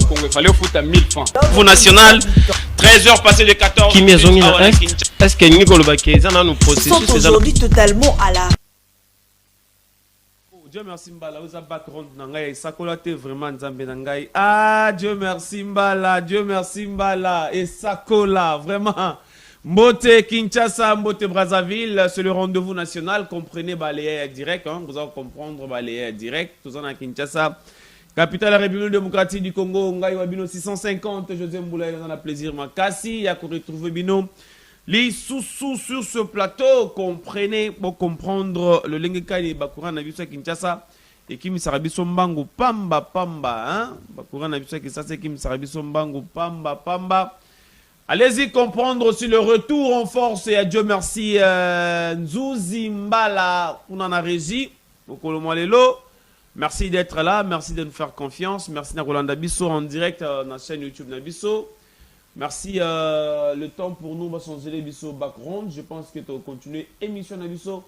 Congo, il fallait foutre à 1000 francs. Pour national, 13 heures passées de 14 Qui est-ce que Nicolas Baké, ça nous processus aujourd'hui totalement à la. Dieu merci Mbala, vous avez background nangai, ça colate vraiment Nzambe nangai. Ah Dieu merci Mbala, Dieu merci Mbala et ça colla vraiment. Mbote Kinshasa, Mbote Brazzaville, c'est le rendez-vous national. Comprenez balayé direct, hein, vous allez comprendre balayé direct. Tout ça dans Kinshasa, capitale de la République démocratique du Congo. Ngai Wabino 650, José Mboula, il en a plaisir. Makasi, il y a qu'on retrouve Bino. Les sous-sous sur ce plateau, comprenez pour comprendre le Lengeka et Bakura Nabisa Kinshasa et Kim Sarabiso Mbangu Pamba Pamba, hein, Bakura Nabisa Kinshasa et Kim Sarabiso Mbangu Pamba Pamba. Allez-y comprendre aussi le retour en force et à Dieu merci Nzouzi Mbala Kunana Régie, Lelo. Merci d'être là, merci de nous faire confiance, merci Rolanda Bisso en direct dans la chaîne YouTube Nabiso. Merci le temps pour nous, va changer Bisso background. Je pense que tu vas continuer l'émission Nabiso.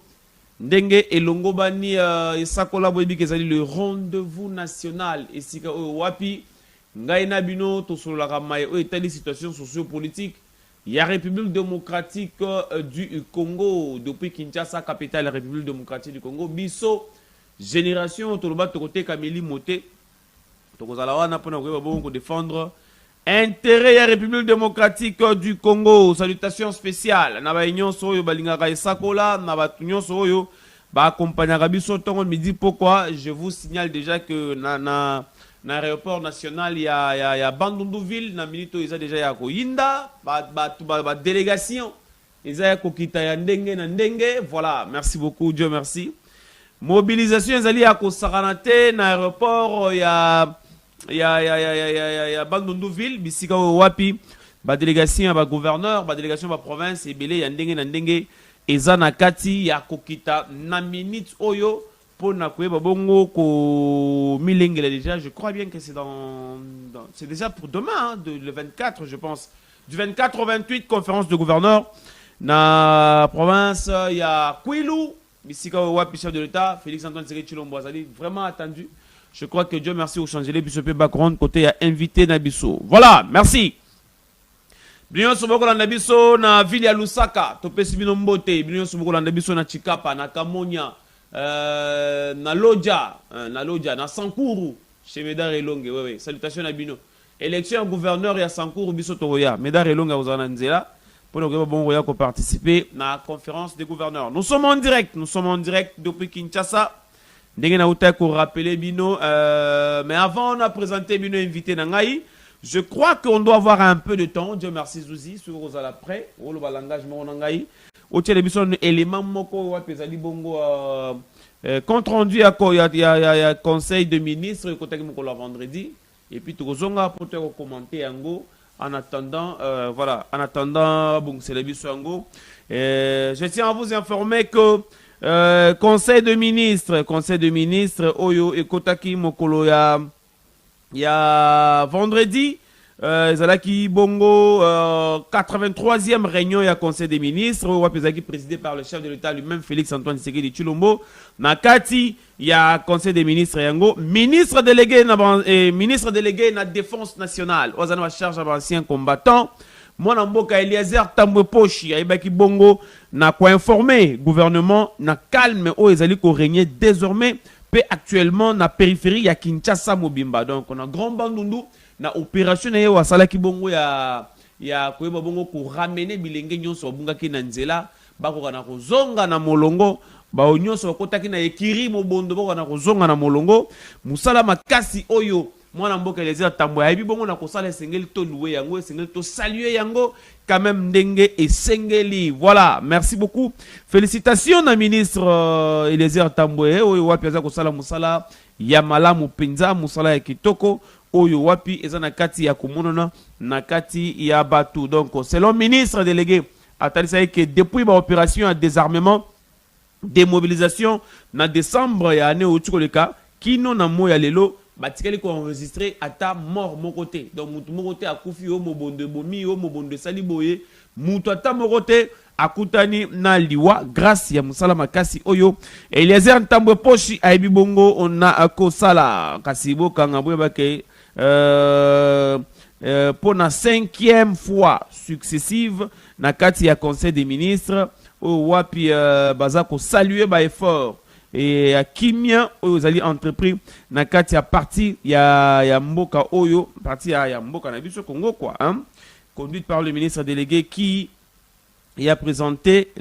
Ndenge et Longobani et Sakola Boebi Kezali le rendez-vous national et Sika Wapi. Ngaïna Bino, tout sur la ramaille, état des situations socio-politiques. Il y a République démocratique du Congo, depuis Kinshasa, capitale de la République démocratique du Congo. Bisso, génération, tout le bas de côté, Kameli Moté. Donc, vous allez défendre intérêt de la République démocratique du Congo. Salutations spéciales. Naba Union Soyo, Balingara et Sakola, Naba Union Soyo, accompagner Bisso, me dit pourquoi. Je vous signale déjà que dans l'aéroport national, il y a Bandundouville, dans Milito, il y a déjà Koyinda, délégation, il y a Kokita Ndenge, voilà, merci beaucoup, Dieu merci. Mobilisation, il y a Kosaranate, dans l'aéroport, il y a Bandundouville, Bissika Wapi, délégation, gouverneur, délégation, province, et Belé, il y a Ndenge, et Zanakati, il y a Kokita, Naminit Oyo. Pour Bongo ko Milengele déjà, je crois bien que c'est c'est déjà pour demain, hein, le 24 je pense. Du 24 au 28, conférence de gouverneurs. Dans la province, il y a Kouilou, Bissika Wapi, chef de l'État, Félix Antoine Tshisekedi Tshilombo Azali, vraiment attendu. Je crois que Dieu merci au changé Bissau background, côté il y a invité Nabiso. Voilà, merci. Bino Soboko Nabiso na ville ya Lusaka, Topesi Bino Mbote, Bino Soboko Nabiso na Chikapa, na Kamonia. Na Lodja, na Sankuru, chez Médard et Longue, oui. Salutations à Bino. Élection gouverneur et à Sankuru, Bisso Toroya, Médard et Longue à Ozananzela, pour nous bon Roya pour participer à la conférence des gouverneurs. Nous sommes en direct depuis Kinshasa. N'engena outa pour rappeler Bino, mais avant on a présenté Bino invité Nangaï. Je crois qu'on doit avoir un peu de temps. Dieu merci Zouzi, sur Rosala près, au l'engagement Nangaï. Au télévision élément moko wa pesali bongo compte rendu il y a conseil de ministre côté moko le vendredi et puis tout zonga pour te commenter yango en attendant bon c'est le biso yango je tiens à vous informer que conseil de ministre oyo et kotaki mokolo ya vendredi Zalaki Bongo, 83e réunion et conseil des ministres, présidé par le chef de l'État lui-même, Félix Antoine Tshisekedi Tshilombo. Nakati, il y a conseil des ministres Yango, ministre délégué na défense nationale. Ozana charge à ancien combattant. Moi, Namboka Eliezer Tambwe Pochi, Aibaki Bongo, n'a quoi informé. Gouvernement, n'a calme, Ezali ko régner désormais, paix actuellement, na périphérie, ya Kinshasa Mobimba. Donc, on a grand bandundu. Na opération na yo asala ki bongo ya koyeba bongo ko ramener bilenge nyonso bunga ki na nzela bako kana kozonga na molongo ba nyonso bakotaki na ekiri mobondo bako kana kozonga na molongo musala makasi oyo mwana mboka Eliezer Tambwe ayebi bongo na kosala esengeli to louer yango esengeli to saluer yango quand même ndenge esengeli. Voilà, merci beaucoup, félicitations na ministre Eliezer Tambwe oyo wapi aza kosala musala ya malamu penza musala ya kitoko oyo wapi eza na kati ya komonona na kati ya batu. Donc selon ministre délégué atalisa que depuis ba opération de désarmement démobilisation na décembre ya année otukoleka kino na moya lelo batikeli ko enregistrer ata mort mon côté. Donc mutu mon côté akufi o mobondo bomi o mobondo sali boye mutu ata mon côté akutani na liwa grâce ya musala makasi oyo Eliezer Tambwe Pochi aibi bongo on a akosala kasibo kanga boye bake pour la 5e fois successive na kati ya conseil des ministres wapi baza ko saluer ba effort et kimia aux alliés entrepris na kati ya parti ya mboka oyo parti ya mboka na biso Congo quoi hein, conduite par le ministre délégué qui a présenté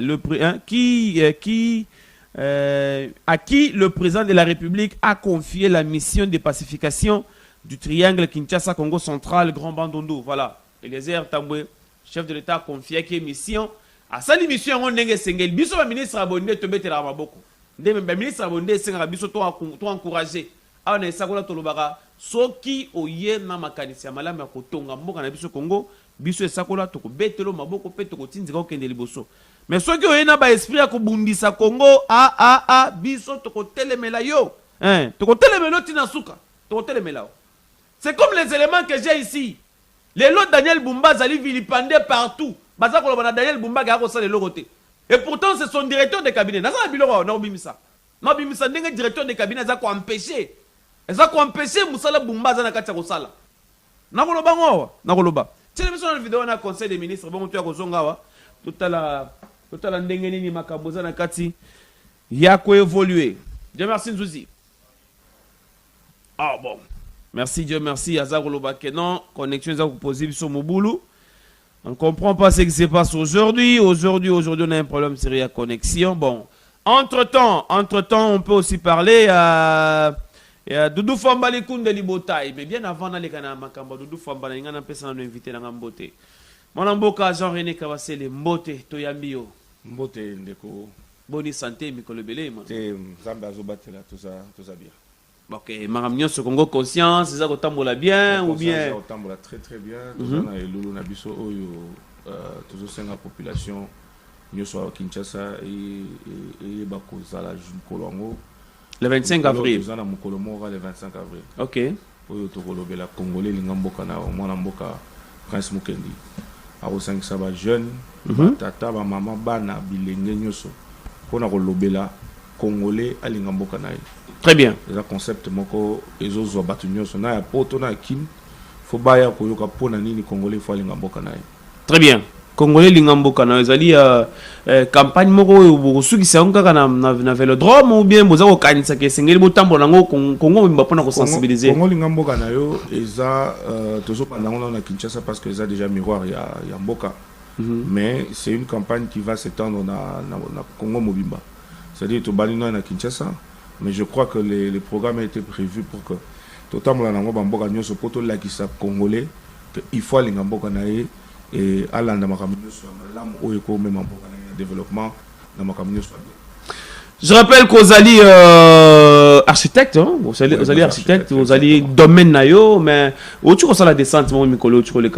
à qui le président de la République a confié la mission de pacification du triangle Kinshasa Congo central Grand Bandundu. Voilà, Eliezer Tambwe, chef de l'État, a confié que mission à sa mission on ndenge sengel biso ba ministre abonné to betela maboko ndeme ba ministre abonné senga biso to encourager a na sakola to lobaka soki oye na makanisi ya malama ko tonga mboka na biso Congo biso esakola to ko betelo maboko pe to ko tinzika okende liboso mais soki oye na ba esprit ya ko bundisa Congo biso to ko telemela yo hein to ko telemela tina suka to ko telemela. C'est comme les éléments que j'ai ici. Les lots Daniel Bumba zali vilipendé partout. Baza ko lobana Daniel Bumba ga ko sa le logoté. Et pourtant c'est son directeur de cabinet. Nasa biloko na obimisa. Na obimisa ndenge directeur de cabinet za ko empêcher. Za ko empêcher musala Bumba za na kati ko sala. Na ko loba ngowa, na ko loba. Tele biso na vidéo na conseil des ministres bon to ya ko zonga wa. Totala ndenge nini makambo za na kati ya ko évoluer. Dieu merci Nzuzi. Ah bon. Merci Dieu, merci Azarolo Bakenon. Connexion possible sur Mobulu. On ne comprend pas ce qui se passe aujourd'hui. Aujourd'hui, on a un problème sérieux à connexion. Bon, entre-temps, on peut aussi parler à Doudou Fambali Kounde Libotaï. Mais bien avant d'aller à Makamba, Doudou Fambali, il y a un personne qui invité dans Mbote. Mon amboka Jean-René Kawasele, Mbote, Toyambio. Mbote, Ndeko. Bonne santé, Mikolo Belé. Zamba Zobatela, tout ça bien. Ok, Maramnion ce Congo conscience, c'est ça qu'on tambola bien ou bien? On tambola très bien. Tout ça na Lulu Nabiso Oyo, tout ça c'est la population. Nous sommes à Kinshasa et Bakozala Kolongo. Le 25 avril. Nous sommes à Mukolomora le 25 avril. Ok. Oyo Tokolobe la Congolais Lingamboka na Mwana Mboka Prince Mukendi. A 5 saba jeune, tata ba maman bana bilenge nyoso. Pona kolobela Congolais à Lingamboka na. Très bien. C'est un concept moko ezozo batunyo sona ya poto na kin faut baya ko yoka pona nini congolais faut alinga mboka na. Très bien. Congolais linga mboka na ezali campagne moko bosuki sanga kana na vélodrome ou bien boza ko kanisa ke sengeli botambola ngo Congo mba pona ko sensibiliser. Congo linga mboka na yo eza tozo pandango na Kinshasa parce que ça déjà miroir ya mboka. Mais c'est une campagne qui va s'étendre na Congo mobimba. C'est-à-dire to balina na Kinshasa. Mais je crois que les programmes ont été prévus pour que totalement la langue bamboka nyoso poto la qui sa congolais que il faut aller ngamboka nae et alanda makamyo so malam oyeko même mboka na développement na makamyo so. Je rappelle qu'aux alliés architectes, hein, aux alliés architectes, aux alliés domaine nayo, mais où tu reçois la descente, mon Mikolo, tu le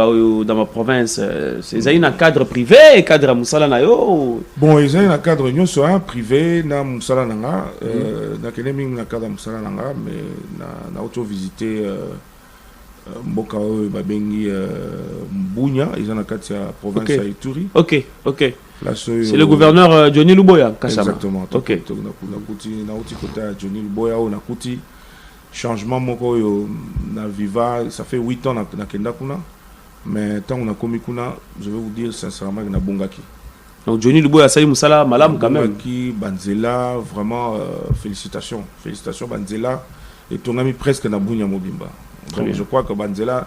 dans ma province, c'est un cadre privé, cadre à Moussala nayo. Bon, ils ont un cadre nyo so privé na Moussala nanga, na keneming na cadre Moussala nanga, mais na auto visiter mboka babengi Mbunya, ils ont un cadre à province à Ituri. OK. C'est le gouverneur Johnny Luboya, Kachama. Exactement. Ok. Na uti kota Johnny Luboya na kuti changement moko yo na viva, ça fait 8 ans na kenda kuna, mais tant on a komi kuna, je vais vous dire sincèrement na bongaki. Donc Johnny Luboya ça musala malam quand même. Bongaki Banzela vraiment félicitations Banzela et tongami presque na bunya mobimba. Donc je crois que Banzela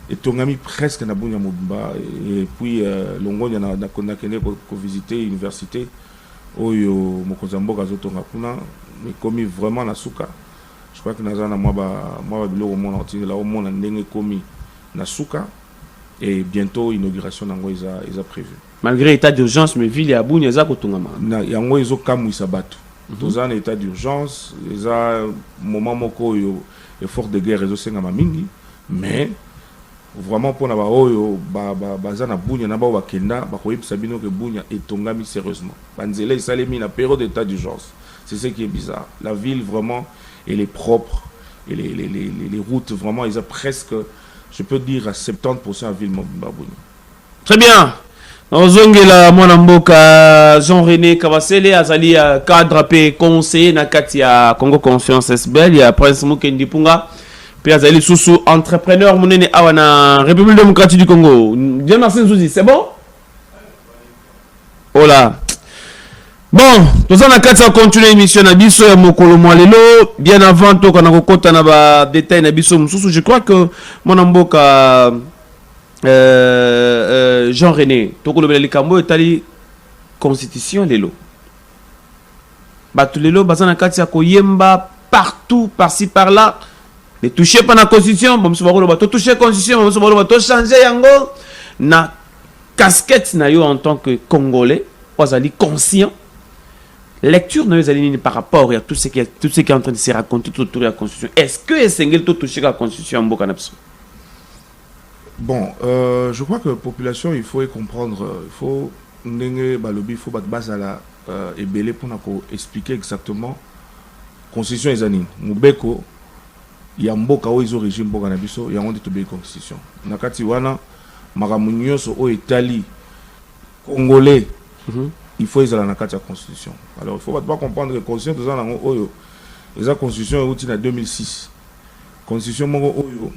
et tongami presque na bunya mobimba et puis longonya na kene ko visiter université oyo mokozamboka zotonga kuna mais komi vraiment na suka. Je crois que nazana moi ba biloko mona otini la mona ndenge komi na suka et bientôt inauguration nango isa prévu. Malgré état d'urgence mais ville ya bunya za kotongama. Na yango ezo kamwisa bato. Tozana na état d'urgence, eza moment moko yo effort de guerre ezo senga mingi mais vraiment pour na ba oyo baza na bunya na ba wakenda ba koyebisa bino ke bunya etongami sérieusement. Banzela isalemi na période d'état d'urgence. C'est ce qui est bizarre. La ville vraiment elle est propre et les routes vraiment ils ont presque je peux dire à 70% à ville mobimba bunya. Très bien. Ozongela mwana mboka Jean-René Kawasele azali cadre pe conseiller na kati ya Congo Confiance SBL ya Prince Mukendi Punga Puis Azali Soussou, entrepreneur, mon aîné, Awana, République démocratique du Congo. Dieu merci, Souzi, c'est bon? Oh là. Bon, tout ça, on a continué l'émission Nabiso et Mokolo Moalelo. Bien avant, tout, on a côté na détail Nabiso Moussou. Je crois que mon amboka Jean-René, Tokolo Belikambo est allé constitution Lelo. Batu Lelo, Bazana Katia Koyemba, partout, par-ci, par-là. Ne touchez pas la constitution, bon, monsieur Barolo, bato toucher la constitution, monsieur Barolo, bato changer yango. Na casquette na yo en tant que Congolais, vous allez conscient. Lecture na yo allez par rapport à tout ce qui est en train de se raconter autour de la constitution. Est-ce que Sengel to toucher la constitution en Bokanapso? Bon, je crois que la population, il faut y comprendre, il faut il faut base à la et belé pour expliquer exactement la constitution est anine. Mubeko il y a mboka où ils ont régime boka na biso il y a honte de constitution nakati wana makamunyo so o Italie congolais il faut ils la kati la constitution. Alors il faut pas comprendre que constitution de ça oyo les constitution outil na 2006 constitution moko oyo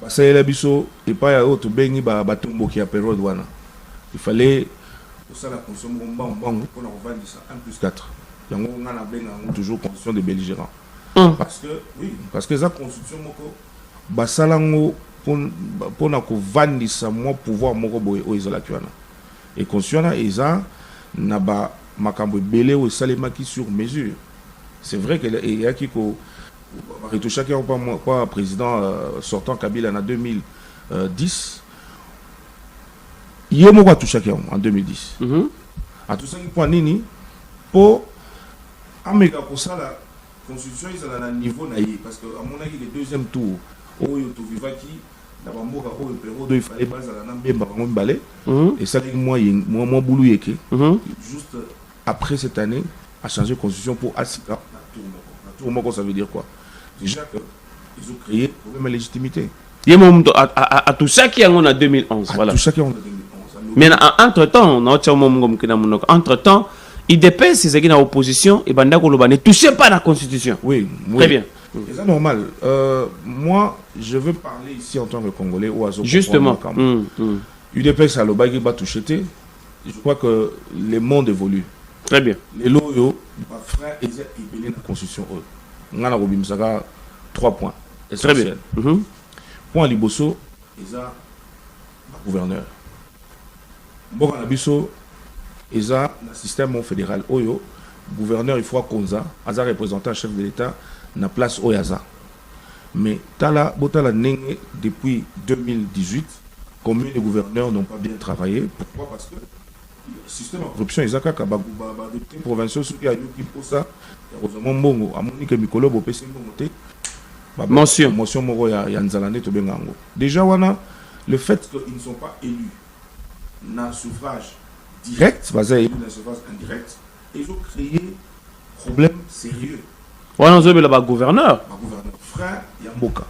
ça y est la biso et pas ya autre bengi ba batumbo qui a période wana il fallait pour ça la constitution moko bango pour la revendre ça 1+4 yango ngana benga toujours constitution de belligérant. Parce que oui, parce que la constitution moko basalango pour na ko vandisa moi pouvoir moko boye o isola tuana et constitution eza na ba makambo belé o salema qui sur mesure. C'est vrai que il y a qui ko retoucher chacun pas président sortant Kabila en 2010 yemo ko toucher en 2010 à tout ça point nini pour ameka ko sala constitution ils ont un niveau naïe parce que à mon avis le deuxième tour où il vivaki d'abord mboka où le période il fallait base à la nambemba ngom balé et ça moi boulou yeke juste après cette année a changé constitution pour asika la tour moko ça veut dire quoi déjà que ils ont créé problème de légitimité à tout ça qui en a 2011 voilà tout ça qui en a 2011 mais entre temps on a autre moment comme entre temps il dépend si c'est qui dans l'opposition et banda koloba ne touchez pas la constitution. Oui, très bien. C'est normal. Moi, je veux parler ici en tant que Congolais ou justement. UDPS ça loba qui va toucher. Je crois que le monde évolue. Très bien. Les loyaux, frère, ils ont la constitution. On a 3 points. Très bien. Point liboso, ils ont gouverneur. Bon, on a biso. Et ça, le système fédéral, Oyo, gouverneur, il faut qu'on a représentant chef de l'État, na place Oyaza. Mais Tala, Botala Nenge, depuis 2018, combien de gouverneurs n'ont pas bien travaillé? Pourquoi? Parce que le système de corruption, ils ont des provinciaux, ceux qui ont eu pour ça, heureusement, Bongo, à Monique Mikolo, Bopé, mention. Mention Moro, Yanzalane, Tobengango. Déjà, le fait qu'ils ne sont pas élus, na suffrage direct, basé sur la surface indirecte, ils ont créé un problème sérieux. On a le gouverneur. Frère Yamboka.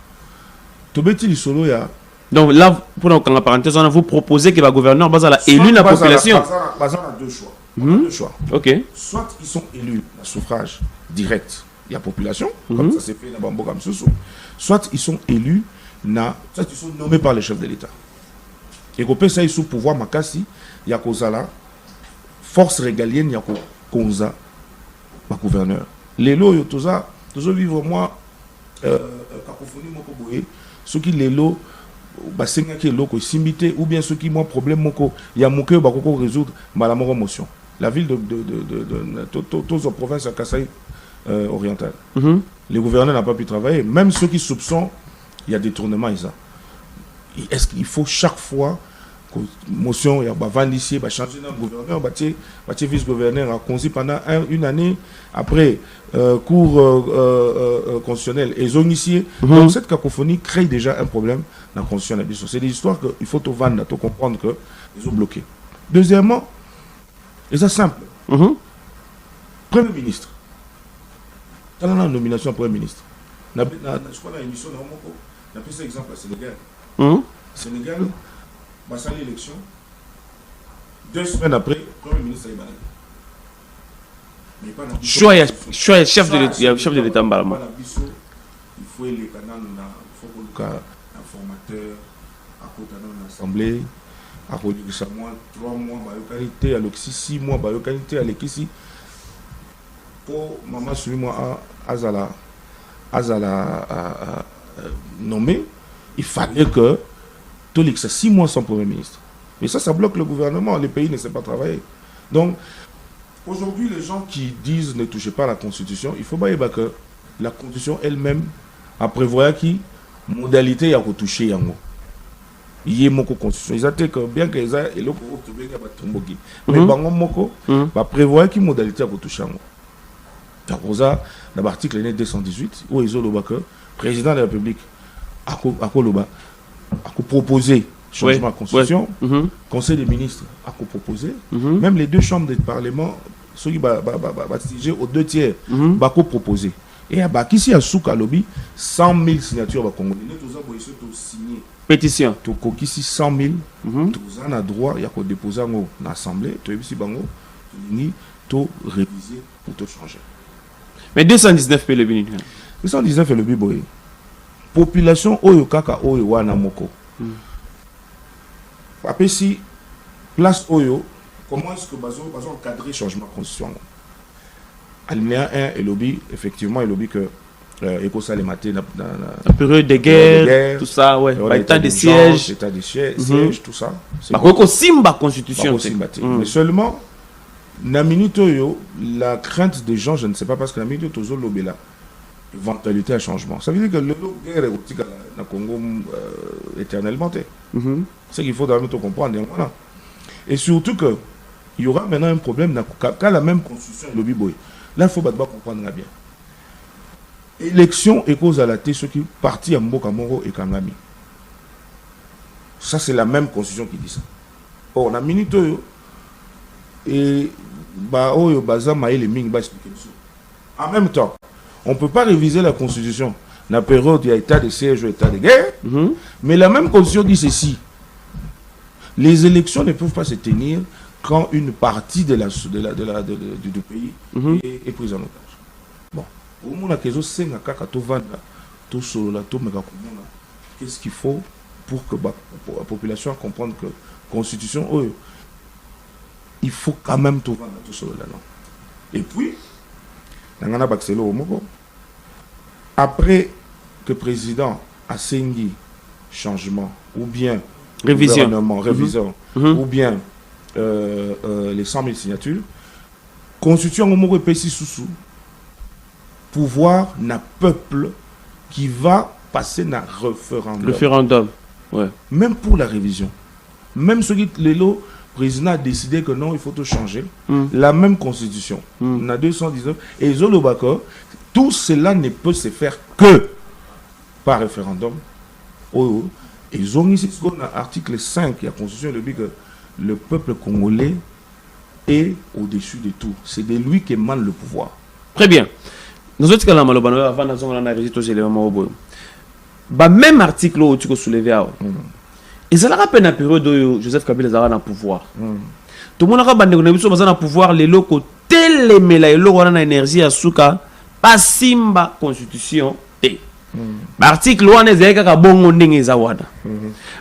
Tobeti Lisolo ya. Donc là, pour la parenthèse, on a vous proposé que le gouverneur base la élu la population. Basé à deux choix. Deux choix. Ok. Soit ils sont élus à suffrage direct, il y a population, comme ça s'est fait dans Bamboka Msusu. Soit ils sont élus, soit ils sont nommés par le chef de l'État. Et qu'on ça, ils sont pouvoir Makasi, il y a Kozala. Force régalienne, il y a Konza, ma gouverneur. Les lots, toujours vivre moi, cacophonie, moko boye, ceux qui les lots, basenga qui loko simité, ou bien ceux qui moi problème moko, il y a moko bakoko résoudre malamoro motion. La ville de tous en province à Kasaï oriental. Les gouverneurs n'ont pas pu travailler, même ceux qui soupçonnent, il y a des tournements, est-ce qu'il faut chaque fois motion il y a vandicier changer de gouverneur vice-gouverneur a conçu pendant une année après cours constitutionnel et zone ici donc cette cacophonie crée déjà un problème dans la constitution. C'est des histoires qu'il faut vendre pour comprendre que ils ont bloqué. Deuxièmement, et c'est simple, Premier ministre dans la nomination Premier ministre je crois dans l'émission on a pris cet exemple à Sénégal. Sénégal passant l'élection, 2 semaines après, le Premier ministre est choix chef de l'État. Il faut les canaux, il faut que informateur à côté de l'Assemblée, à côté de ça, 3 mois, qualité, à l'oxy 6 mois, qualité, à l'équipe. Pour maman, suis-moi à nommer, il fallait que tout les 6 mois sans Premier ministre. Mais ça bloque le gouvernement, les pays ne savent pas travailler. Donc, aujourd'hui, les gens qui disent ne touchez pas à la Constitution, il faut pas que la Constitution elle-même a prévoit qui modalité à retoucher yango. Il y a moko Constitution. Ils attendent que bien que ça et l'autre mais bango moko va prévoir qui modalité à retoucher yango. Dans l'article 218 où ils ont que président de la République a proposé changement de la Constitution, Conseil des ministres a proposé, même les 2 chambres du Parlement, ceux qui vont aux 2 tiers, vont proposer. Et à Bakissi, à Souka Lobby, 100 000 signatures va congolais. Nous avons signé pétition. Tu as 100 000, tu as droit, il y a déposer dans l'Assemblée, tu as réviser pour te changer. Mais 219 le bini. 219 le biboy. Population oyo kaka oyo wana moko. Après si place oyo, comment est-ce que bazo encadrer changement de constitution? Alinéa 1 et lobby, effectivement, et lobby que Écosse a les matés dans la période de guerre, tout ça, ouais. État de siège. État de siège, tout ça. Par contre, Simba Constitution. Mais seulement, la minute oyo, la crainte des gens, je ne sais pas, parce que la minute oyo, lobby là, éventualité à changement. Ça veut dire que le guerre est au Congo éternellement. C'est qu'il faut d'abord comprendre. Voilà. Et surtout que il y aura maintenant un problème quand la même constitution est lobby boy. Là, il faut comprendre bien. Élection est cause à la tête ceux qui partent à Mboka Moro et Kangami. Ça, c'est la même constitution qui dit ça. Or, la minute et en même temps, on ne peut pas réviser la constitution. La période, il y a état de siège ou état de guerre. Mais la même constitution dit ceci. Les élections ne peuvent pas se tenir quand une partie du pays est prise en otage. Bon. Qu'est-ce qu'il faut pour que la population comprenne que la constitution, il faut quand même tout vendre tout cela. Et puis, après que le président a signé changement ou bien révision, ou bien les 100 000 signatures, constitution au Moro Pessi sous pouvoir n'a peuple qui va passer dans référendum. Ouais. Même pour la révision. Même ce qui le président a décidé que non, il faut tout changer. La même constitution. On a 219. Et Zolobako, tout cela ne peut se faire que par référendum. Et ils ont ici l'article 5 de la constitution, le dit que le peuple congolais est au-dessus de tout. C'est de lui qui émane le pouvoir. Très bien. Nous autres, quand on a visité les éléments, même article où tu as soulevé, et ça a peine la période où Joseph Kabila est dans le pouvoir. Tout le monde a dans le pouvoir, les locaux, tellement les locaux ont énergie à souka, pas simba constitution. L'article où on est à bon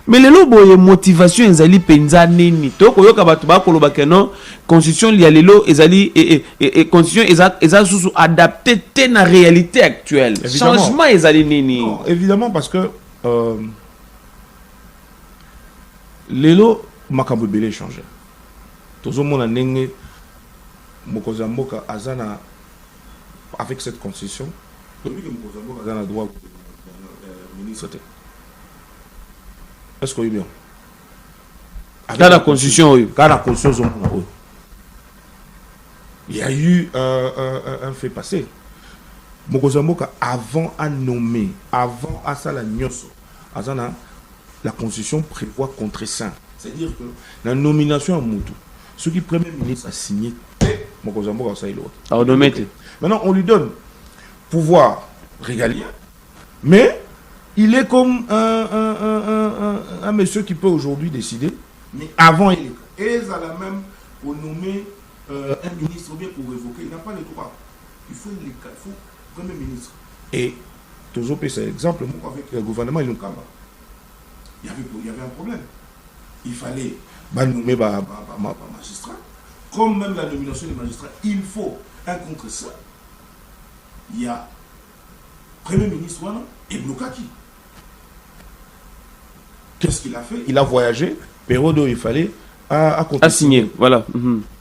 mais les lots motivation ezali penza nini to koyoka batu ba koloba que non constitution li ya lelo ezali et constitution eza sous adapté te na réalité actuelle. Évidemment. Changement ezali nini? Non, évidemment parce que lelo makambo belé changé. Tozo mona ndenge mokoza mboka azana avec cette constitution. Depuis que mokoza mboka azana droit ministre. Est-ce que vous bien? Dans la constitution, dans la constitution, il y a eu un fait passé. Mokozamboka, avant à nommer, avant à ça la nyoso, la constitution prévoit contre-saint. C'est-à-dire que la nomination à Moutou, ce qui premier ministre a signé, Mokozamboka, ça est l'autre. Maintenant, on lui donne pouvoir régalien, mais il est comme un monsieur qui peut aujourd'hui décider, mais avant il est à la même pour nommer un ministre ou bien pour révoquer, il n'a pas le droit. Il faut Premier ministre. Et toujours c'est exemple avec le gouvernement Ilunkamba. Il y avait un problème. Il fallait nommer un magistrat. Comme même la nomination des magistrats, il faut un contre ça. Il y a Premier ministre et Blokaki. Qu'est-ce qu'il a fait? Il a voyagé, période où il fallait à signer. Voilà.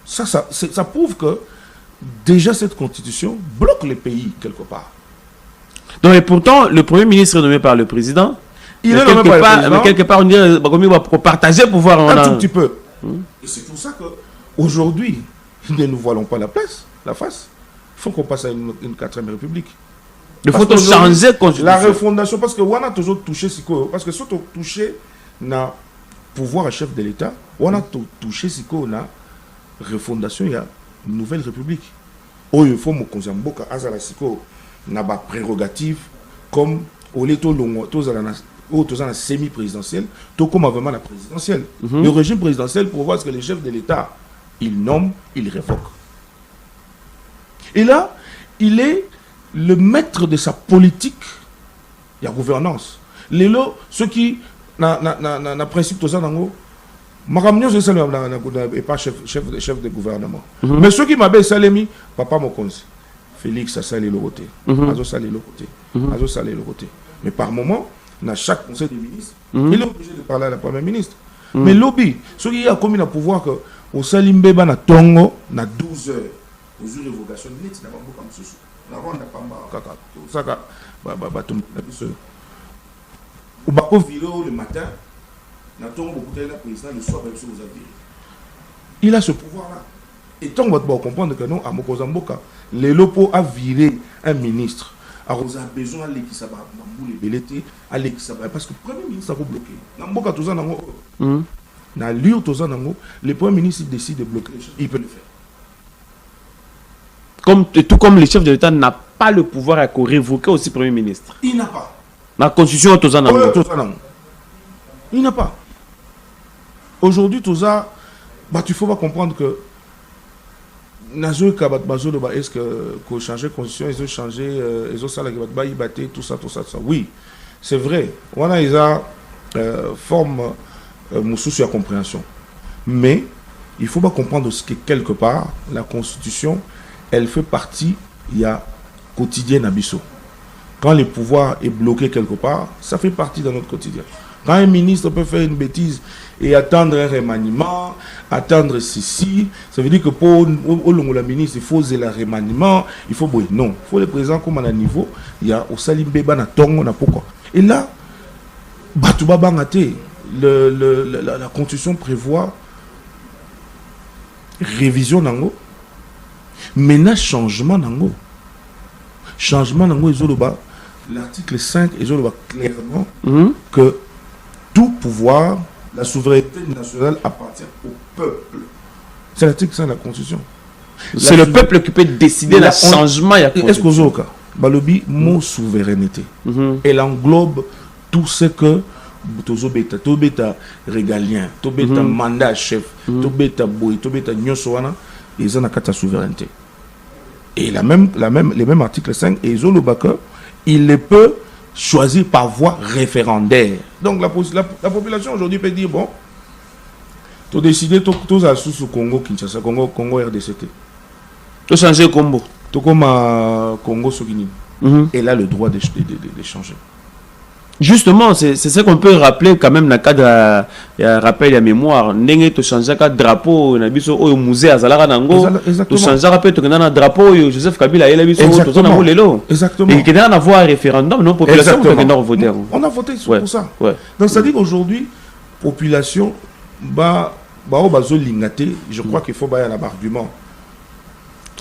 Ça prouve que déjà cette constitution bloque le pays quelque part. Donc, et pourtant, le Premier ministre est nommé par le président. Il est nommé par le président. Mais quelque part, on dirait pour partager le pouvoir. Un tout petit peu. Et c'est pour ça qu'aujourd'hui, ne nous voilons pas la face. Il faut qu'on passe à une 4e république. Il faut changer la constitution. La refondation, parce que on a toujours touché, parce que surtout touché na pouvoir à chef de l'État, on a touché na refondation, il y a une nouvelle république. Oh, il faut me conserver azala siko na ba prérogative comme au leto longo la semi-présidentielle, tout comme vraiment la présidentielle. Le régime présidentiel pour voir ce que les chefs de l'État, ils nomment, ils révoquent. Et là, il est le maître de sa politique, il y a gouvernance. Les lots, ceux qui na principe tout ça dans Maramnio je sais et pas chef de gouvernement. Mais ceux qui m'avaient salé papa Mokonzi, Félix a salé le côté, Azo salé le côté, Azo salé le côté. Mais par moment, dans chaque conseil des ministres, il est obligé de parler à la première ministre. Mais lobby, ceux qui a commis le pouvoir que au Salimbe na Tongo na 12 heures, aux révocations net na bambo comme ceci. La ronde pamba kaka tout ça ba tout na biso. Ou ba ko vilo le matin na Tongo beaucoup de la président le soir avec vous avez. Il a ce pouvoir là. Et tant que vous comprendre que non à Mokozamboka, les lopo a viré un ministre. Alors, on a besoin de l'équipe, parce que le Premier ministre a bloqué. Le Premier ministre décide de bloquer, il peut le faire. Tout comme le chef de l'État n'a pas le pouvoir à révoquer aussi le Premier ministre. Il n'a pas. La Constitution, il n'a pas. Aujourd'hui, tout ça, il faut pas comprendre que est-ce que changer la constitution, ils ont changé, ils ont ça, tout ça. Oui, c'est vrai. On a une forme de compréhension. Mais il ne faut pas comprendre ce que quelque part, la constitution, elle fait partie, il y a quotidien Nabiso. Quand le pouvoir est bloqué quelque part, ça fait partie de notre quotidien. Quand un ministre peut faire une bêtise et attendre un remaniement, attendre ceci, ça veut dire que pour la ministre, il faut le remaniement, il faut... Non, il faut le président comme à un niveau, il y a au Salimbeba, na Tongo, na pourquoi. Et là, Batouba Bangate, la constitution prévoit révision nango, maintenant changement nango. Changement nango, l'article 5, ils ont clairement que tout pouvoir, la souveraineté nationale appartient au peuple. C'est l'article 5 de la Constitution. C'est le peuple qui peut décider le changement. Est-ce qu'au Zoka, Balobi, mot souveraineté, elle englobe tout ce que Tobeta régalien, Tobeta mandat chef, Tobeta boy, Tobeta nyosoana, ils ont la souveraineté. Et les mêmes articles 5, et ils ont le backer, il les peut choisir par voie référendaire. Donc la population aujourd'hui peut dire, bon, tu as décidé, tu as sous Congo, Kinshasa, Congo RDCT. Tu as changé le combo. Tu as comme Congo Sogini. Elle a le droit de changer. Justement, c'est ce qu'on peut rappeler quand même dans le cadre de rappel de la mémoire. Ndenge tu changes le drapeau, au musée à Zalara Nango. Tu changes le drapeau, Joseph Kabila, il a mis exactement. Et il y a un référendum, non, population qui a voté. On a voté pour ça. Donc, c'est-à-dire qu'aujourd'hui, population, je crois qu'il faut un argument.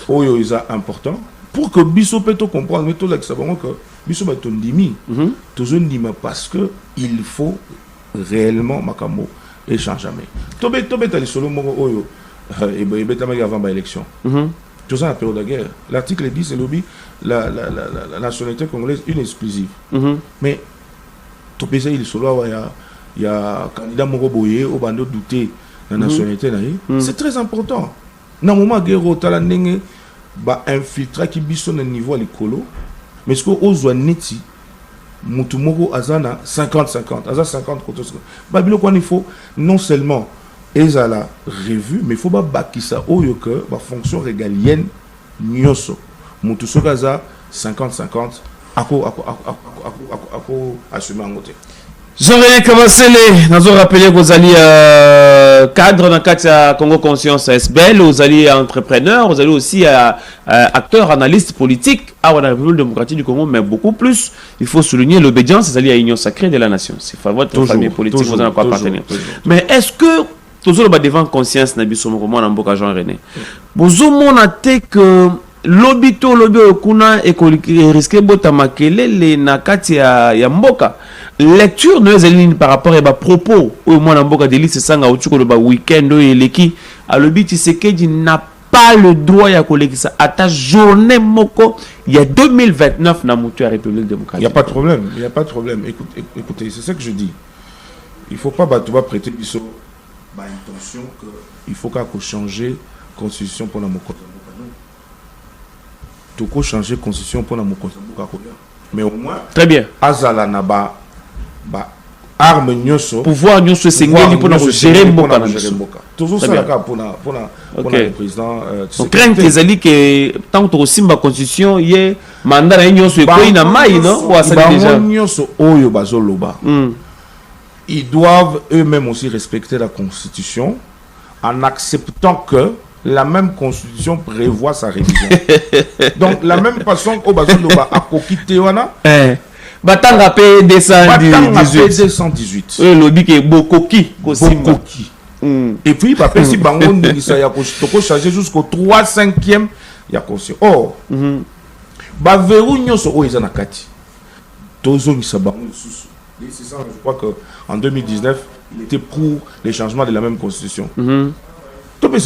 C'est important. Pour que Bisso peut comprendre, mais tout le monde que Bisso va t'ondimi, parce que il faut réellement Makamo échanger. Tobé t'as les solo mogo et avant l'élection. Tout ça en période de guerre. L'article 10 c'est lobby la nationalité congolaise une exclusive. Mais Tobé ça il solo il y a candidat mogo boyé au bando douté la nationalité là. C'est très important. Dans moment guerre au talendenge ba infiltrer qui bison au niveau à l'écolo mais ce que aux neti Mutumoko Azana 50-50. Aza 50 contre 50. Babilo quoi il faut non seulement ezala revue, mais il faut pas bakisa oyo que la fonction régalienne nyoso. Mutusoka Aza 50-50. Ako assumer en côté. Jean-René Kabasele, nous avons rappelé que vous alliez cadre dans le cadre de Congo Conscience SBL, vous alliez entrepreneur, vous alliez aussi acteur, analyste politique à la République démocratique du Congo, mais beaucoup plus. Il faut souligner l'obédience, vous alliez à l'Union sacrée de la nation. C'est votre famille politique, vous en avez quoi appartenir. Mais est-ce que vous avez devant conscience, Nabiso Mokomo, Namboka Jean-René, vous avez que lobby okuna et risque bota makele na kati ya mboka lecture no ezali par rapport à propos au mwana mboka de liste sanga utuko le week-end eleki à lobby Tshisekedi n'a pas le droit ya kolekisa ata journée moko il y a 2029 na mutu ya République démocratique. Il y a pas de problème, il y a pas de problème. Écoutez, c'est ça que je dis. Il faut pas tu vas prêter biso intention que il faut qu'on changer constitution pour la moko. Tout faut changer constitution pour la Mokosambuka. Mais au moins, très bien. Azala na ba arme nyoso. Pouvoir nyoso sengeli pour gérer Mboka. Toujours ça là pour le président. On craint que ezali que tant que simba constitution yé mandat na nyoso ekoyi na mai non ou asali déjà. Nyoso oyo bazoloba. Ils doivent eux-mêmes aussi respecter la constitution en acceptant que la même constitution prévoit sa révision. Donc, la même façon qu'au Bazoloba a coquité, Batanga P 218. Le lobby qui est Bokoki. Et puis, si Bangon ça y a changer jusqu'au 3/5e, il y a conscience. Or, Baverou Nyoso Oizanakati. Tozo Misabangon sous. C'est ça, je crois qu'en 2019, il était pour les changements de la même constitution. Tout le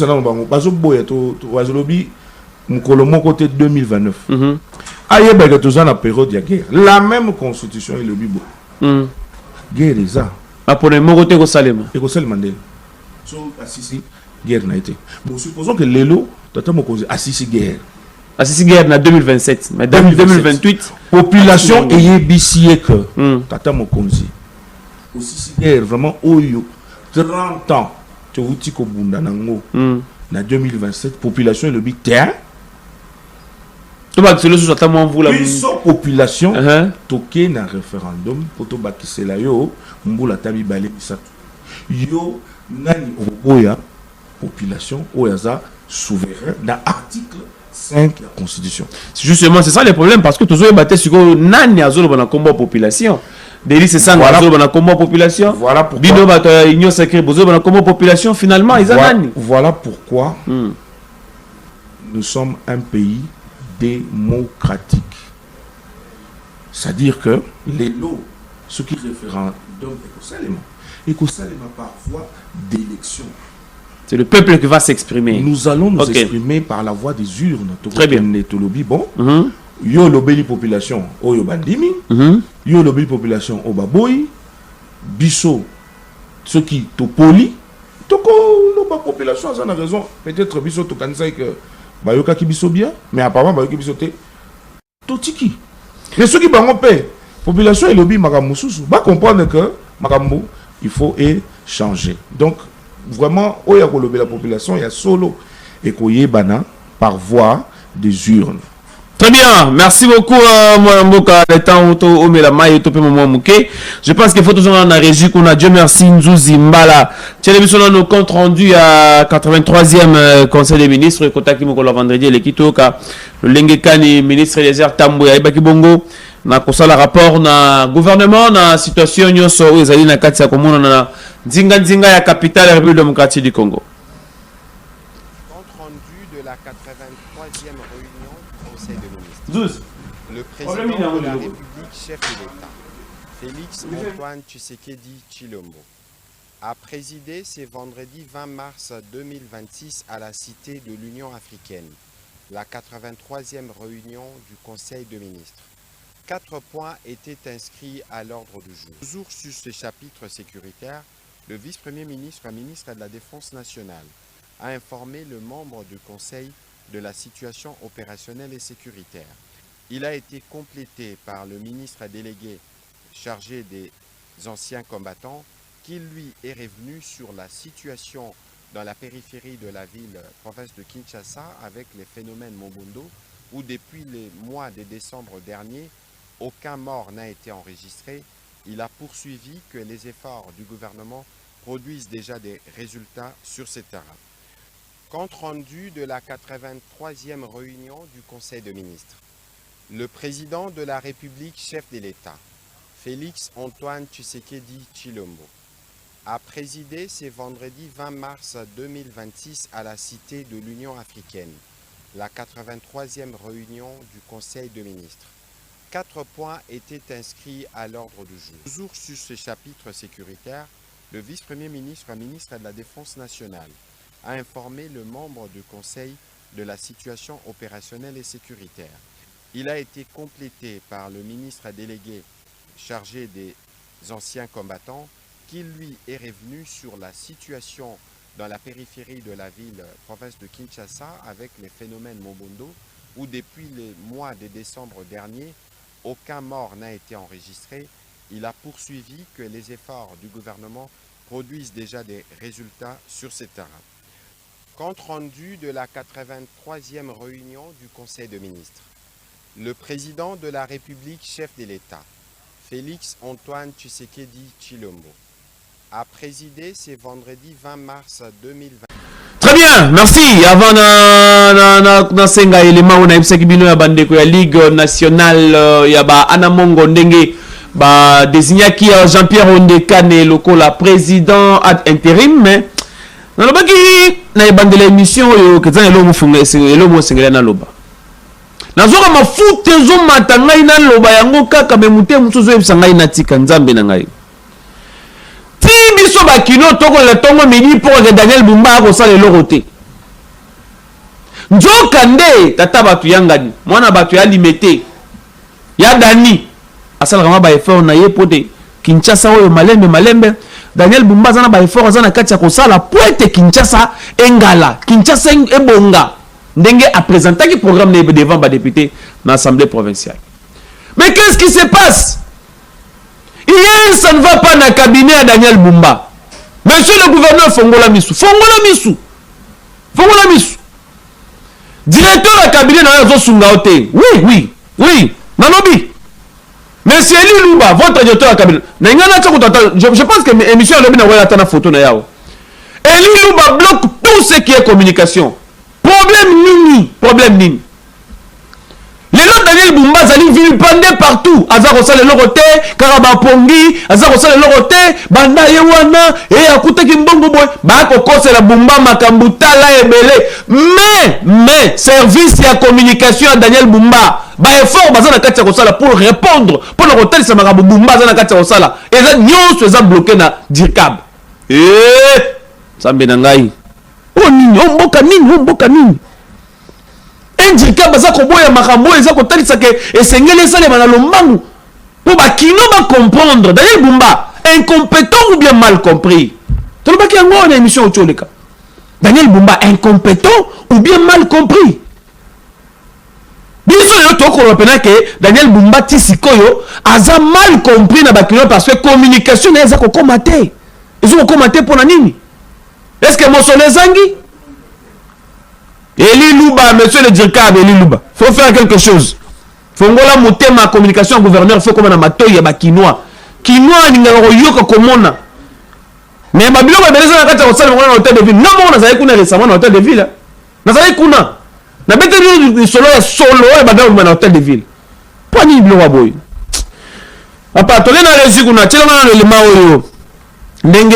monde côté 2029. Aïe, la période de guerre. La même constitution est le bibo. Guerre est ça. Pour les Moroté au Salem. Et au Salem Mandela. Assisi, guerre n'a été. Bon, supposons que l'élo, tata Mokozi, Assisi guerre. Assisi guerre en 2027. Mais 2028. Population ayé bissier que tata Mokozi. Aussi guerre, vraiment, oyo. 30 ans. Tu outil ko bunda nango na 2027 population et le big terrain to ba tselo so tamo mvula population toké na référendum poto bakisela yo mbula tabi balé bisatu yo nani oboya population oyaza souverain dans article 5 de la constitution. Justement c'est ça le problème parce que toujours batté sur nani azolo bana combat population. C'est ça, voilà population. Voilà pourquoi. Population finalement voilà pourquoi nous sommes un pays démocratique. C'est-à-dire que les lots, ce qui référendum écossaisément par voie d'élection. C'est le peuple qui va s'exprimer. Nous allons nous exprimer par la voie des urnes. Très bien. Bon. Yo lobeli population oyo bandimi yo lobeli population obaboy biso ceux qui topoli toko loba population ça a raison peut-être biso to kanisa que bayoka ki biso bien mais apparemment bayoka biso te totiki mais ceux qui bango paix population et lobby makambo susu ba comprendre que makambo il faut changer donc vraiment oya ko lobela population ya solo et ko yebana par voie des urnes. Très bien, merci beaucoup Mboka, le temps où la maille topé moment mouké. Je pense qu'il faut toujours en régie qu'on a Dieu merci Nzouzi Mbala. Tiens les nos comptes rendus à 83e Conseil des ministres Kotaki Mokolo vendredi l'équipe ka le Lengekani ministre des Arts Tambouya Ibaki Bongo na kosala rapport na gouvernement na situation nyoso ezali na kati ya komona na nzinga ya capitale de la République démocratique du Congo. Le président de la République, chef de l'État, Félix Antoine Tshisekedi Tshilombo, a présidé ce vendredi 20 mars 2026 à la Cité de l'Union africaine, la 83e réunion du Conseil de ministres. 4 points étaient inscrits à l'ordre du jour. Toujours sur ce chapitre sécuritaire, le vice-premier ministre, ministre de la Défense nationale, a informé le membre du Conseil de la situation opérationnelle et sécuritaire. Il a été complété par le ministre délégué chargé des anciens combattants, qui lui est revenu sur la situation dans la périphérie de la ville, province de Kinshasa, avec les phénomènes Mobondo, où depuis le mois de décembre dernier, aucun mort n'a été enregistré. Il a poursuivi que les efforts du gouvernement produisent déjà des résultats sur ces terrains. Compte rendu de la 83e réunion du Conseil des ministres. Le président de la République, chef de l'État, Félix Antoine Tshisekedi Tshilombo, a présidé ce vendredi 20 mars 2026 à la Cité de l'Union africaine, la 83e réunion du Conseil des ministres. 4 points étaient inscrits à l'ordre du jour. Toujours sur ce chapitre sécuritaire, le vice-premier ministre, ministre de la Défense nationale, a informé le membre du Conseil de la situation opérationnelle et sécuritaire. Il a été complété par le ministre délégué chargé des anciens combattants, qui lui est revenu sur la situation dans la périphérie de la ville, province de Kinshasa, avec les phénomènes Mobondo, où depuis le mois de décembre dernier, aucun mort n'a été enregistré. Il a poursuivi que les efforts du gouvernement produisent déjà des résultats sur ces terrains. Compte rendu de la 83e réunion du Conseil des ministres. Le président de la République, chef de l'État, Félix Antoine Tshisekedi Tshilombo, a présidé ce vendredi 20 mars 2020. Très bien, merci. Avant na senga élément on a ebisaki bino ya bandeko ya Ligue nationale ya ba Anamongo ndenge ba désignaki Jean-Pierre Ondekane lokola président ad intérim, mais nalobaki na ebandela émission oyo kezana elo mo sengela na loba. Nazoka mafuta zo matangai na loba yango kaka me mute musuzo ebisa ngai na tika nzambe na ngai. Biso bakino toko le tongo midi pour que Daniel Bumba ko sala eloko te. Njoka nde tata batu yangani mwana batu ya limité ya Dani asala kama ba effort na ye pote Kinshasa oyo malembe Daniel Bumba zana ba effort zana kati ya ko sala poete Kinshasa engala Kinshasa ebonga ndenge a présenté qui programme devant ba député dans l'Assemblée provinciale. Mais qu'est-ce qui se passe? Hier, ça ne va pas dans le cabinet à Daniel Bumba. Monsieur le gouverneur Fongola Missou. Directeur du cabinet dans la zone Sungaote. Oui. Nanobi. Monsieur Eli Luba, votre directeur du cabinet. Je pense que l'émission a une photo. Eli Luba bloque tout ce qui est communication. Problème nini. Les autres Daniel Bumba zali vilipendé partout. Azako sale lorote, Karabapongi, azako sale lorote, banda yewana, akuta kimbongo boy, bako kose la Bumba makambuta la ebele. Mais service ya communication à Daniel Bumba, ba effort bazana kati ya kosala pour répondre, pour le hotel sa makabu Bumba zana kati ya kosala. Eza nyonso eza bloqué na dirkab. Sambe na ngai. Mboka nini. Indika baza koboya makambo eza kotalisa ke esengeli esalema na lombangu po bakino ba comprendre Daniel Bumba incompétent ou bien mal compris. Tolobaki yango na émission otoleka. Daniel Bumba incompétent ou bien mal compris. Biso yo tokolo pena ke Daniel Bumba tisikoyo aza mal compris na bakino parce que communication eza ko commenter. Ils ont commenté pour na nini? Est-ce que Mosole Zangi Eli Luba, monsieur le directeur Eli Luba, il faut faire quelque chose. Fongola motema communication au gouverneur, il faut comme un amateur ya ba Kinois. Kinois ni ngaro yoka komona. Mais babilo ba beleza na kati ya hôtel na hôtel de ville. Non mon nazali kuna récemment na hôtel de ville. Nazali kuna. Na bete ni solo ya solo e badao na hôtel de ville. Pas ni bilo wa boy. Apa tole na réussi kuna tshela na le maoyo. Ndenge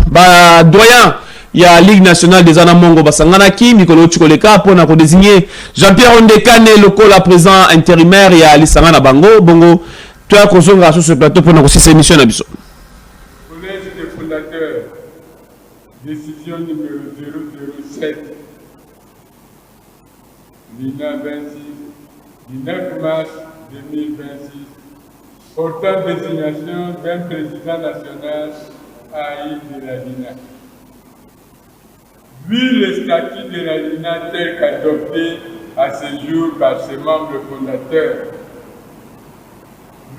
ba doyen il y a la Ligue nationale des Anamongo Basanganaki, Mikolo Chukoleka, pour nous désigner Jean-Pierre Ondekane, le président intérimaire, il y a Lissangana Bango, Bongo, tu as consommé sur ce plateau pour nous aussi cette émission. Collège des fondateurs, décision numéro 007, Lina 26, du 9 mars 2026, portant désignation d'un président national à l'île de la Lina. Vu le statut de la LINA tel qu'adopté à ce jour par ses membres fondateurs,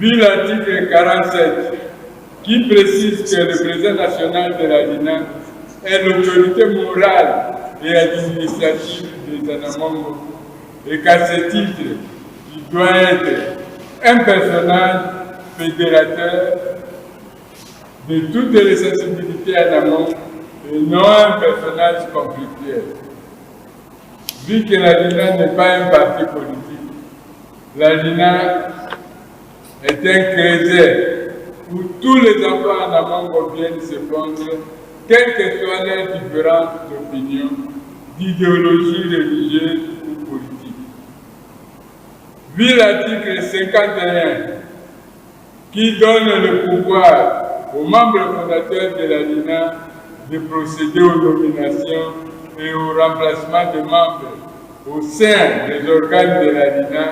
vu l'article 47 qui précise que le président national de la LINA est l'autorité morale et administrative des Anamongo et qu'à ce titre, il doit être un personnage fédérateur de toutes les sensibilités Anamon et non un personnage conflictuel. Vu que la LINA n'est pas un parti politique, la LINA est un creuset où tous les enfants Anamongo viennent se fondre, quelles que soient leurs différentes opinions, d'idéologie religieuse ou politique. Vu l'article 51 qui donne le pouvoir aux membres fondateurs de la LINA de procéder aux nominations et au remplacement de membres au sein des organes de la LINA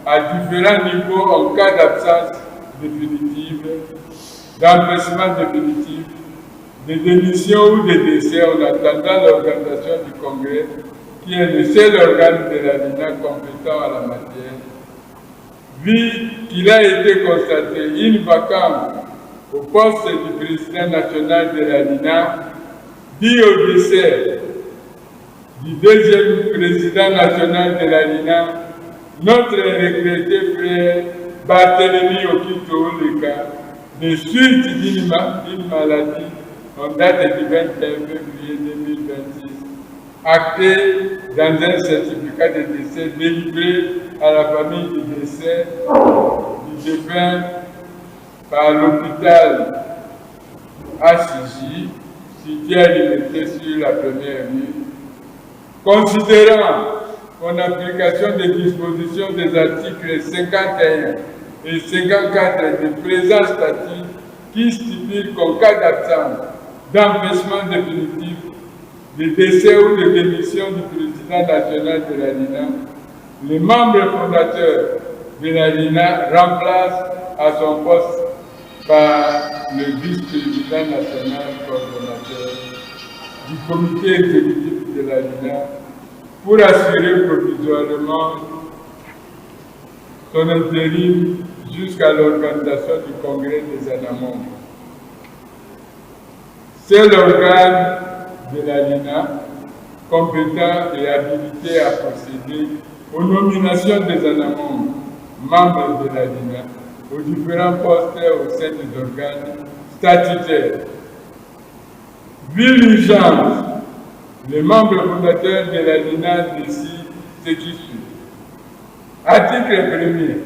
à différents niveaux en cas d'absence définitive, d'empêchement définitif, de démission ou de décès en attendant l'organisation du Congrès, qui est le seul organe de la LINA compétent à la matière. Vu qu'il a été constaté une vacance au poste du président national de la LINA, dit au décès du deuxième président national de la LINA, notre regretté frère Barthélemy Okito Leka, de suite d'une maladie en date du 21 février 2026, acté dans un certificat de décès délivré à la famille du décès du défunt par l'hôpital HJ, situé à Liberté sur la première rue, considérant en application des dispositions des articles 51 et 54 du présent statut qui stipule qu'en cas d'absence, d'empêchement définitif, de décès ou de démission du président national de la LINA, les membres fondateurs de la LINA remplacent à son poste par le vice-président national coordonnateur du comité exécutif de la LINA pour assurer provisoirement son intérim jusqu'à l'organisation du congrès des Anamon. C'est l'organe de la LINA compétent et habilité à procéder aux nominations des Anamon, membres de la LINA, aux différents postes au sein des organes statutaires. Vu l'urgence, les membres fondateurs de la LINA décident ce qui suit. Article 1er.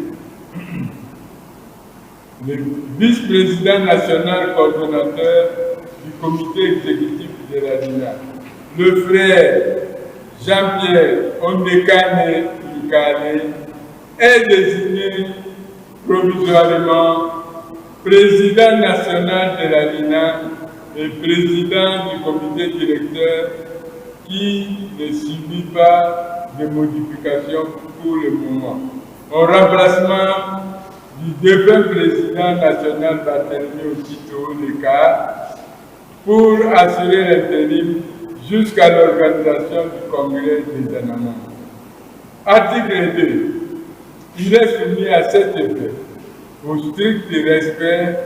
Le vice-président national coordonnateur du comité exécutif de la LINA, le frère Jean-Pierre Ondekane Ikane, est désigné provisoirement président national de la LINA et président du comité directeur qui ne subit pas de modifications pour le moment. En remplacement du défunt président national Barthélemy Okito Leka pour assurer l'intérim jusqu'à l'organisation du congrès des Anamon. Article 2. Il est soumis à cet effet au strict respect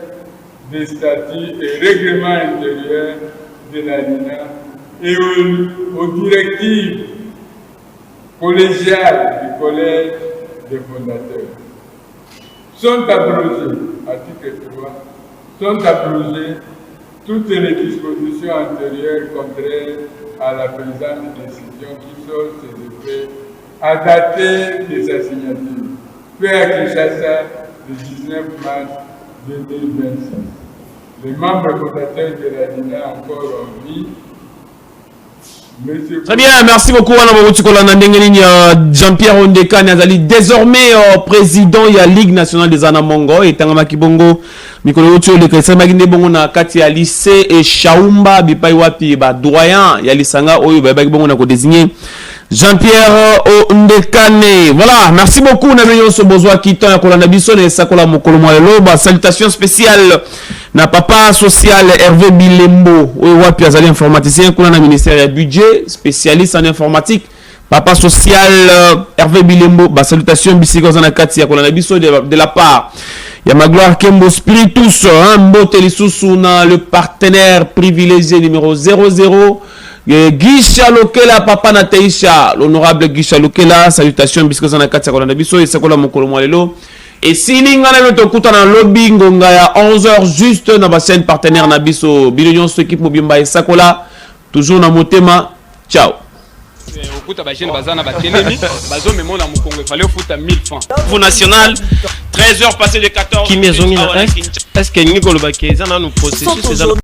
des statuts et règlements intérieurs de la LINA et aux directives collégiales du collège des fondateurs. Sont abrogées, article 3, sont abrogées toutes les dispositions antérieures contraires à la présente décision qui sont ses effets à dater de sa signature, fait à Kinshasa le 19 mars 2026. Les membres fondateurs de la LINA encore en vie. Très bien, merci beaucoup. Jean-Pierre Ondekane Azali, désormais président de la Ligue nationale des Anamongo et Tangamaki Bongo. Mikolo Tio le Kresema Ginde Bongo na kati ya lycée et Shaumba bipai wapi ba doyen ya lisanga oyo ba bongo na ko désigner Jean-Pierre Ondekane. Voilà, merci beaucoup. Nous avons ce besoin qui tient à Kolanda Bisson et Sakola Mokolomo Loba. Salutations spéciales na papa social Hervé Bilembo. Wapi azali informaticien kuna na ministère du budget, spécialiste en informatique. Papa social Hervé Bilembo. Salutations bisiko na kati ya Kolanda Bisson de la part Il y a Magloire Kembo Spiritus, Mbote Lissusuna, le partenaire privilégié numéro 00. Guisha Lokela, Papa Nateisha, l'honorable Guisha Lokela, salutations, bisque Zanakatsa Kolanabiso, et Sakola Mokolo Moalelo. Et si Lingana Tokuta dans le lobby, Ngonga à 11h juste dans la chaîne partenaire Nabiso, Billion, ce équipe Mobimba et Sakola, toujours dans mon thème. Ciao. Vous national, 13h passé de 14h. Qui maison est-ce que Nicole Baké, ça nous processus